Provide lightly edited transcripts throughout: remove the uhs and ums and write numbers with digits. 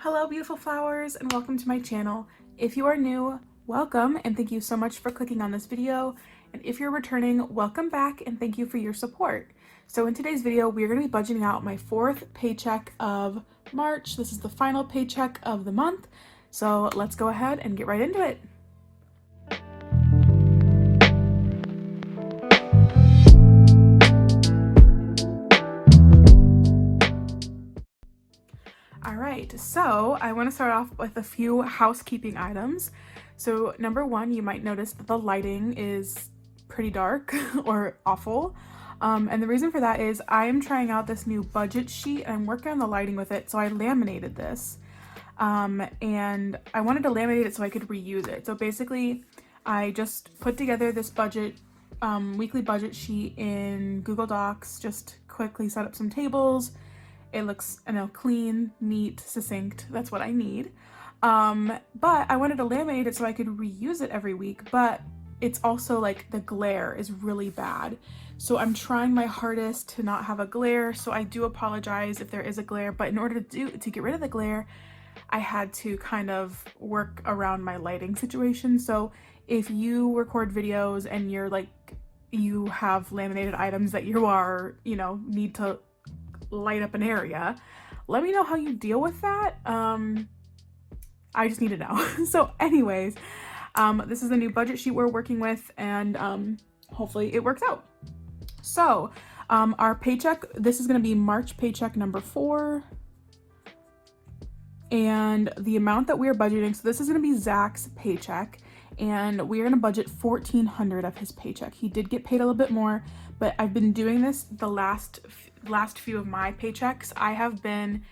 Hello beautiful flowers and welcome to my channel. If you are new, welcome and thank you so much for clicking on this video. And if you're returning, welcome back and thank you for your support. So in today's video, we're going to be budgeting out my fourth paycheck of March. This is the final paycheck of the month. So let's go ahead and get right into it. Alright, so I want to start off with a few housekeeping items. So number one, you might notice that the lighting is pretty dark or awful. And the reason for that is I am trying out this new budget sheet and I'm working on the lighting with it, so I laminated this. And I wanted to laminate it so I could reuse it. So basically, I just put together this weekly budget sheet in Google Docs, just quickly set up some tables. It looks, clean, neat, succinct. That's what I need. But I wanted to laminate it so I could reuse it every week, but it's also like the glare is really bad. So I'm trying my hardest to not have a glare. So I do apologize if there is a glare, but in order to get rid of the glare, I had to kind of work around my lighting situation. So if you record videos and you have laminated items that need to light up an area, let me know how you deal with that. I just need to know. So anyways, this is the new budget sheet we're working with, and hopefully it works out. So our paycheck, this is going to be March paycheck number 4, and the amount that we are budgeting, so this is going to be Zach's paycheck, and we're going to budget $1,400 of his paycheck. He did get paid a little bit more, but I've been doing this the last few of my paychecks. I have been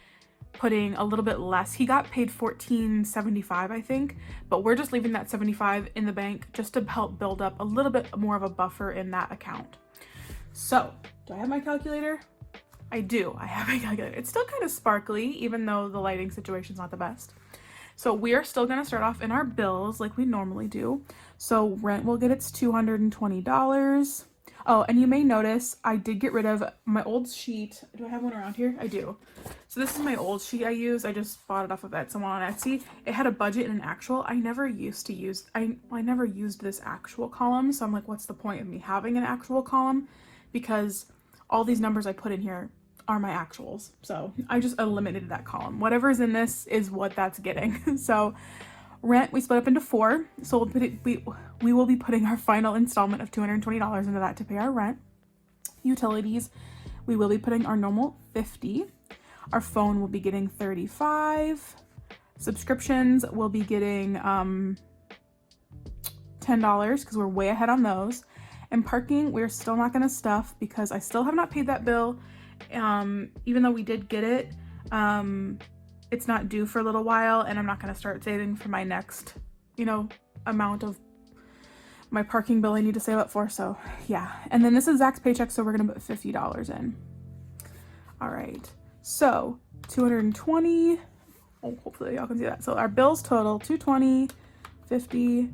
putting a little bit less. He got paid $1,475, I think, but we're just leaving that $75 in the bank just to help build up a little bit more of a buffer in that account. So, do I have my calculator? I do. I have my calculator. It's still kind of sparkly, even though the lighting situation's not the best. So we are still going to start off in our bills like we normally do. So rent will get its $220. Oh, and you may notice I did get rid of my old sheet. Do I have one around here? I do. So this is my old sheet I use. I just bought it off of someone on Etsy. It had a budget and an actual. I never used this actual column. So I'm like, what's the point of me having an actual column? Because all these numbers I put in here are my actuals. So I just eliminated that column. Whatever's in this is what that's getting. So rent, we split up into 4. So we will be putting our final installment of $220 into that to pay our rent. Utilities, we will be putting our normal $50. Our phone will be getting $35. Subscriptions will be getting $10 because we're way ahead on those. And parking, we're still not going to stuff because I still have not paid that bill. Even though we did get it, it's not due for a little while, and I'm not going to start saving for my next, amount of my parking bill I need to save up for. So yeah. And then this is Zach's paycheck, so we're going to put $50 in. All right. So 220. Oh, hopefully y'all can see that. So our bills total 220, 50,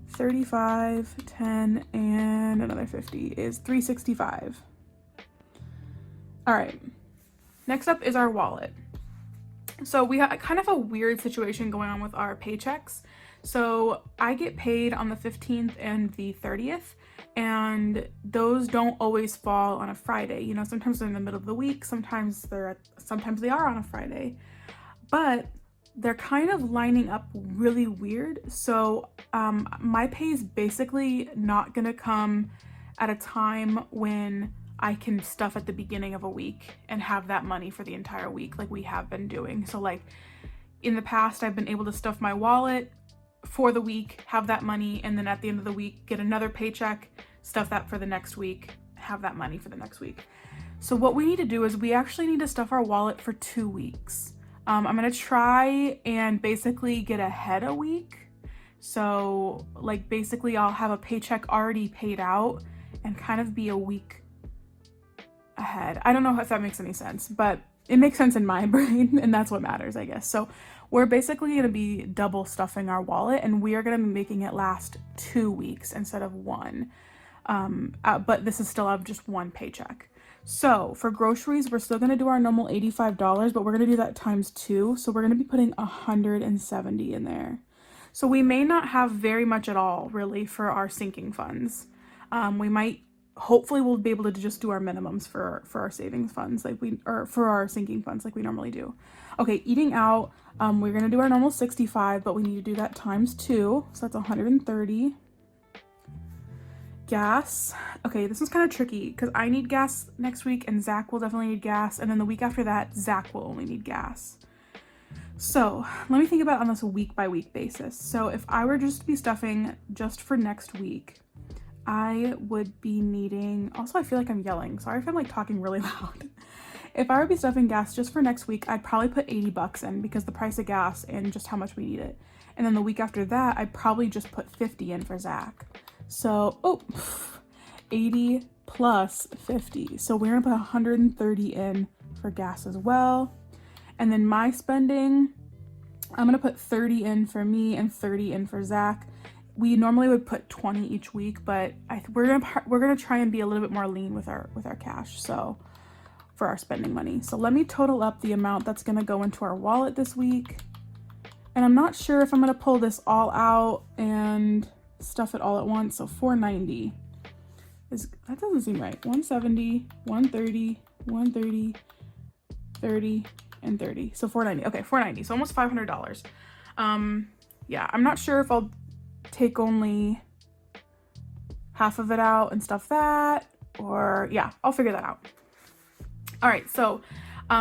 35, 10, and another 50 is $365. All right, next up is our wallet. So we have kind of a weird situation going on with our paychecks. So I get paid on the 15th and the 30th, and those don't always fall on a Friday. Sometimes they're in the middle of the week, sometimes they are on a Friday, but they're kind of lining up really weird. So my pay is basically not gonna come at a time when I can stuff at the beginning of a week and have that money for the entire week like we have been doing. So like in the past, I've been able to stuff my wallet for the week, have that money, and then at the end of the week, get another paycheck, stuff that for the next week, have that money for the next week. So what we need to do is we actually need to stuff our wallet for 2 weeks. I'm gonna try and basically get ahead a week. So like basically I'll have a paycheck already paid out and kind of be a week ahead. I don't know if that makes any sense, but it makes sense in my brain, and that's what matters, I guess. So we're basically going to be double stuffing our wallet, and we are going to be making it last 2 weeks instead of 1. But this is still of just 1 paycheck. So for groceries, we're still gonna do our normal $85, but we're gonna do that times 2. So we're gonna be putting 170 in there. So we may not have very much at all really for our sinking funds. We might, hopefully we'll be able to just do our minimums for our savings funds or for our sinking funds like we normally do. Okay, eating out, we're gonna do our normal 65, but we need to do that times 2. So that's 130. Gas. Okay, this one's kind of tricky because I need gas next week and Zach will definitely need gas. And then the week after that, Zach will only need gas. So let me think about it on this week by week basis. So if I were just to be stuffing just for next week, I would be needing, also I feel like I'm yelling. Sorry if I'm like talking really loud. If I would be stuffing gas just for next week, I'd probably put $80 in because the price of gas and just how much we need it. And then the week after that, I'd probably just put 50 in for Zach. So, 80 plus 50. So we're gonna put 130 in for gas as well. And then my spending, I'm gonna put 30 in for me and 30 in for Zach. We normally would put 20 each week, but we're gonna try and be a little bit more lean with our cash. So for our spending money. So let me total up the amount that's gonna go into our wallet this week. And I'm not sure if I'm gonna pull this all out and stuff it all at once. So 490 that doesn't seem right. 170, 130, 130, 30, and 30. So 490. Okay, 490. So almost $500. Yeah, I'm not sure if I'll take only half of it out and stuff that, or yeah, I'll figure that out. All right, so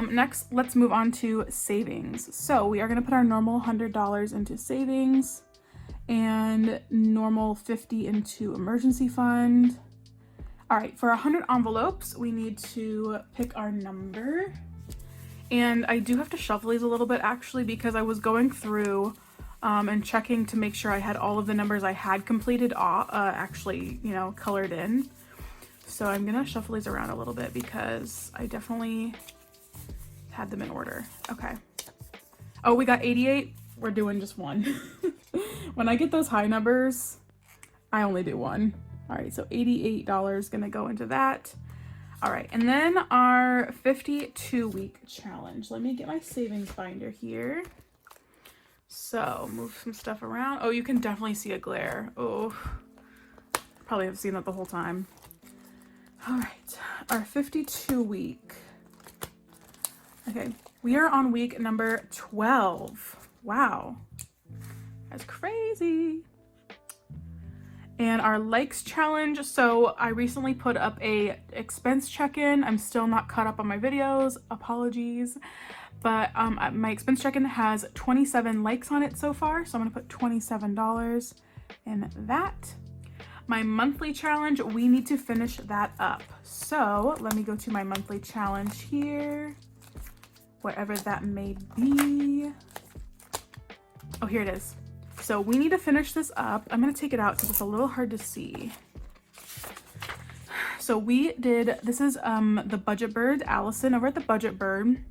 next let's move on to savings. So we are going to put our normal $100 into savings and normal 50 into emergency fund. All right, for 100 envelopes, we need to pick our number. And I do have to shuffle these a little bit actually because I was going through and checking to make sure I had all of the numbers I had completed actually, colored in. So I'm gonna shuffle these around a little bit because I definitely had them in order. Okay. Oh, we got 88. We're doing just one. When I get those high numbers, I only do one. All right, so $88 gonna go into that. All right, and then our 52-week challenge. Let me get my savings binder here. So move some stuff around. Oh, you can definitely see a glare. Oh, probably have seen that the whole time. All right, our 52-week. Okay, we are on week number 12. Wow, that's crazy. And our likes challenge. So I recently put up a expense check-in. I'm still not caught up on my videos, apologies. But my expense check-in has 27 likes on it so far. So I'm gonna put $27 in that. My monthly challenge, we need to finish that up. So let me go to my monthly challenge here, whatever that may be. Oh, here it is. So we need to finish this up. I'm gonna take it out because it's a little hard to see. So we did, this is the Budget Bird, Allison over at the Budget Bird.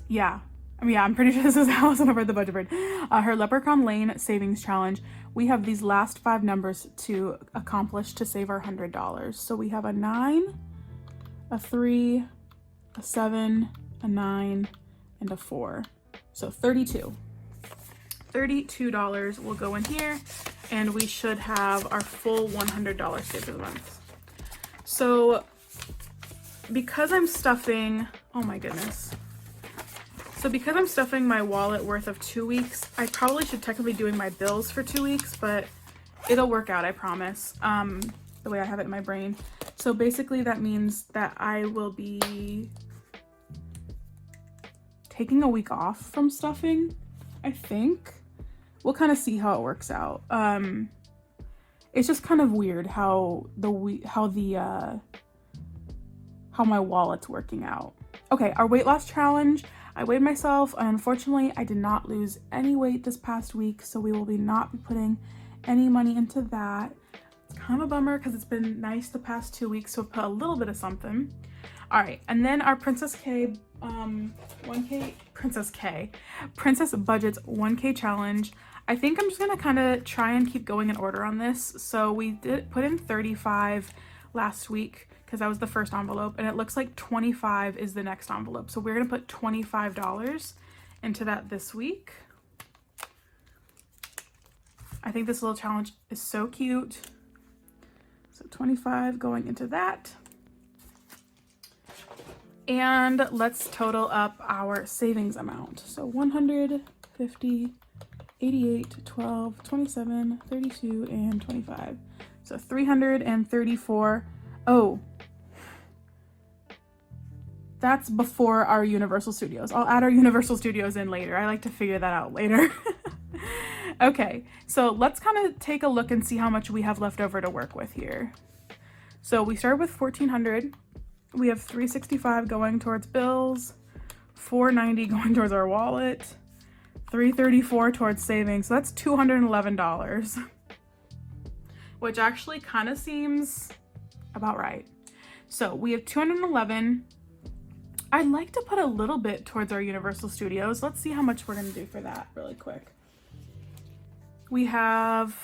Yeah, I'm pretty sure this is Allison over at the Budget Bird. Her Leprechaun Lane Savings Challenge. We have these last 5 numbers to accomplish to save our $100. So we have a 9, a 3, a 7, a 9, and a 4. So 32. $32 will go in here and we should have our full $100 saved for the month. So because I'm stuffing, oh my goodness. So because I'm stuffing my wallet worth of 2 weeks, I probably should technically be doing my bills for 2 weeks, but it'll work out, I promise, the way I have it in my brain. So basically that means that I will be taking a week off from stuffing, I think. We'll kind of see how it works out. It's just kind of weird how my wallet's working out. Okay, our weight loss challenge. I weighed myself and unfortunately I did not lose any weight this past week, so we will not be putting any money into that. It's kind of a bummer because it's been nice the past 2 weeks, so put a little bit of something. All right, and then our Princess Budget's 1K challenge. I think I'm just gonna kind of try and keep going in order on this. So we did put in 35 last week because that was the first envelope, and it looks like 25 is the next envelope. So we're gonna put $25 into that this week. I think this little challenge is so cute. So 25 going into that. And let's total up our savings amount. So 150, 88, 12, 27, 32, and 25. So 334. Oh, that's before our Universal Studios. I'll add our Universal Studios in later. I like to figure that out later. Okay, so let's kind of take a look and see how much we have left over to work with here. So we started with $1,400. We have $365 going towards bills, $490 going towards our wallet, $334 towards savings. So that's $211, which actually kind of seems about right. So we have $211. I'd like to put a little bit towards our Universal Studios. Let's see how much we're gonna do for that really quick. We have,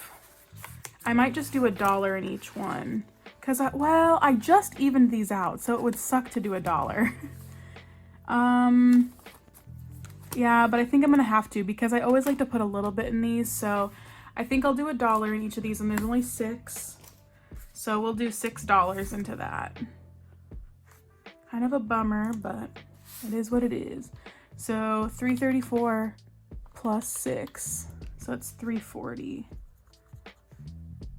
I might just do $1 in each one. Cause I just evened these out, so it would suck to do $1. Yeah, but I think I'm gonna have to because I always like to put a little bit in these. So I think I'll do $1 in each of these, and there's only 6. So we'll do $6 into that. Kind of a bummer, but it is what it is. So 334 plus 6, so it's 340.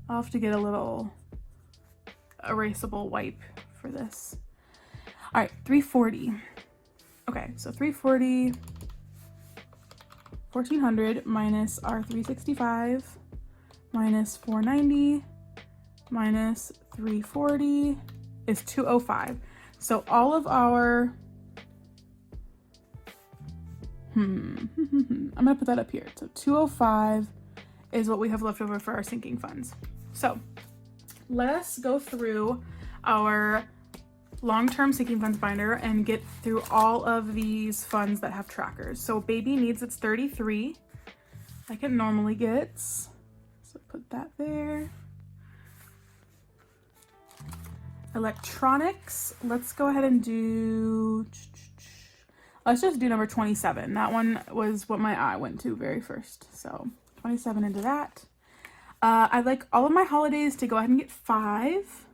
I'll have to get a little erasable wipe for this. All right, 340. Okay, so 340, 1,400 minus our 365 minus 490 minus 340 is 205. So all of our, I'm gonna put that up here. So 205 is what we have left over for our sinking funds. So let's go through our long-term sinking funds binder and get through all of these funds that have trackers. So baby needs its 33, like it normally gets. So put that there. Electronics, let's go ahead and do, let's just do number 27. That one was what my eye went to very first. So 27 into that. I'd like all of my holidays to go ahead and get 5.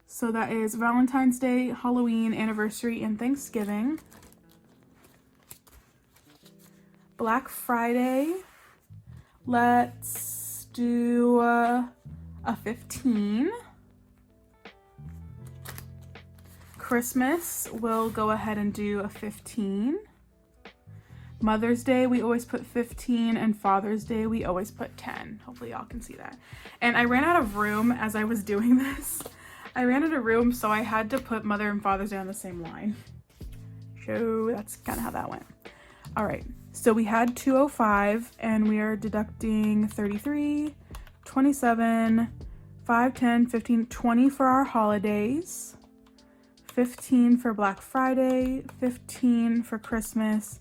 So that is Valentine's Day, Halloween, anniversary, and Thanksgiving. Black Friday, let's do a 15. Christmas, we'll go ahead and do a 15. Mother's Day, we always put 15, and Father's Day, we always put 10. Hopefully y'all can see that. And I ran out of room as I was doing this. I ran out of room, so I had to put Mother and Father's Day on the same line. So that's kind of how that went. All right, so we had 205, and we are deducting 33, 27, 5, 10, 15, 20 for our holidays. 15 for Black Friday, 15 for Christmas,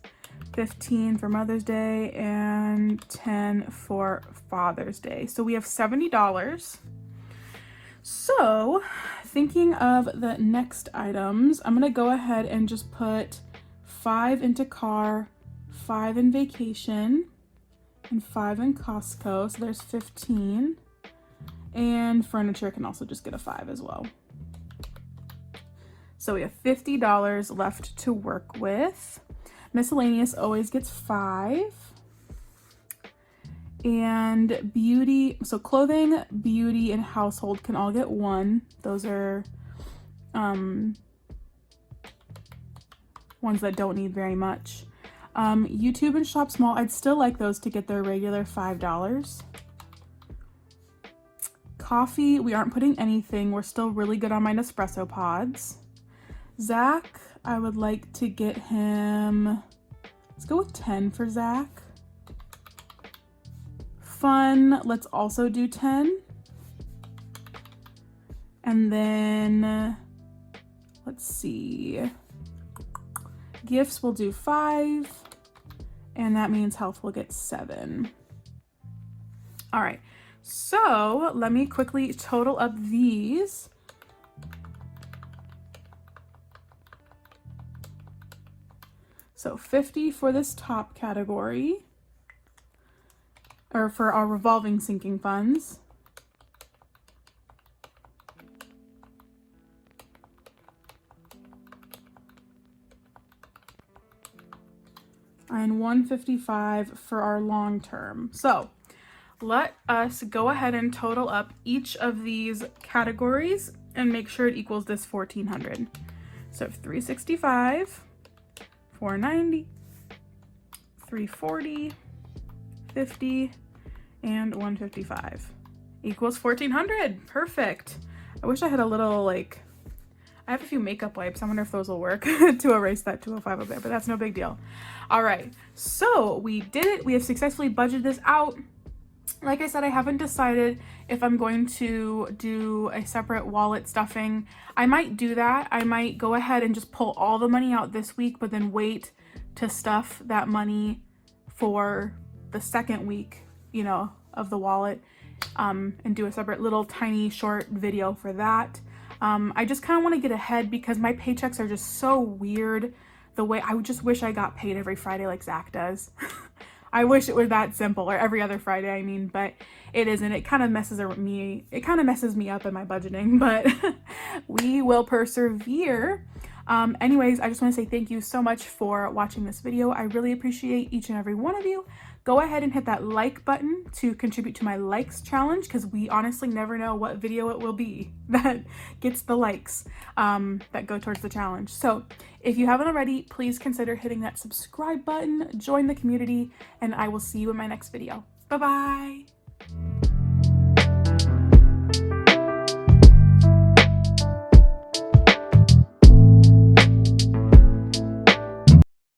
15 for Mother's Day, and 10 for Father's Day. So we have $70. So thinking of the next items, I'm gonna go ahead and just put 5 into car, 5 in vacation, and 5 in Costco. So there's 15. And furniture can also just get a 5 as well. So we have $50 left to work with. Miscellaneous always gets 5. And beauty, so clothing, beauty, and household can all get 1. Those are ones that don't need very much. YouTube and Shop Small, I'd still like those to get their regular $5. Coffee, we aren't putting anything. We're still really good on my Nespresso pods. Zach, I would like to get him, let's go with 10 for Zach. Fun, let's also do 10. And then, let's see, gifts will do 5, and that means health will get 7. All right, so let me quickly total up these So 50 for this top category, or for our revolving sinking funds. And 155 for our long term. So let us go ahead and total up each of these categories and make sure it equals this 1400. So 365, 490, 340, 50, and 155 equals 1400. Perfect. I wish I had a little, like, I have a few makeup wipes. I wonder if those will work to erase that 205 up there, but that's no big deal. All right, so we did it. We have successfully budgeted this out. Like I said, I haven't decided if I'm going to do a separate wallet stuffing. I might do that. I might go ahead and just pull all the money out this week, but then wait to stuff that money for the second week, you know, of the wallet, and do a separate little tiny short video for that. I just kind of want to get ahead because my paychecks are just so weird. The way I would just wish I got paid every Friday like Zach does. I wish it was that simple, or every other Friday, I mean, but it isn't. It kind of messes me. It kind of messes me up in my budgeting, but we will persevere. Anyways, I just want to say thank you so much for watching this video. I really appreciate each and every one of you. Go ahead and hit that like button to contribute to my likes challenge, because we honestly never know what video it will be that gets the likes that go towards the challenge. So if you haven't already, please consider hitting that subscribe button, join the community, and I will see you in my next video. Bye-bye.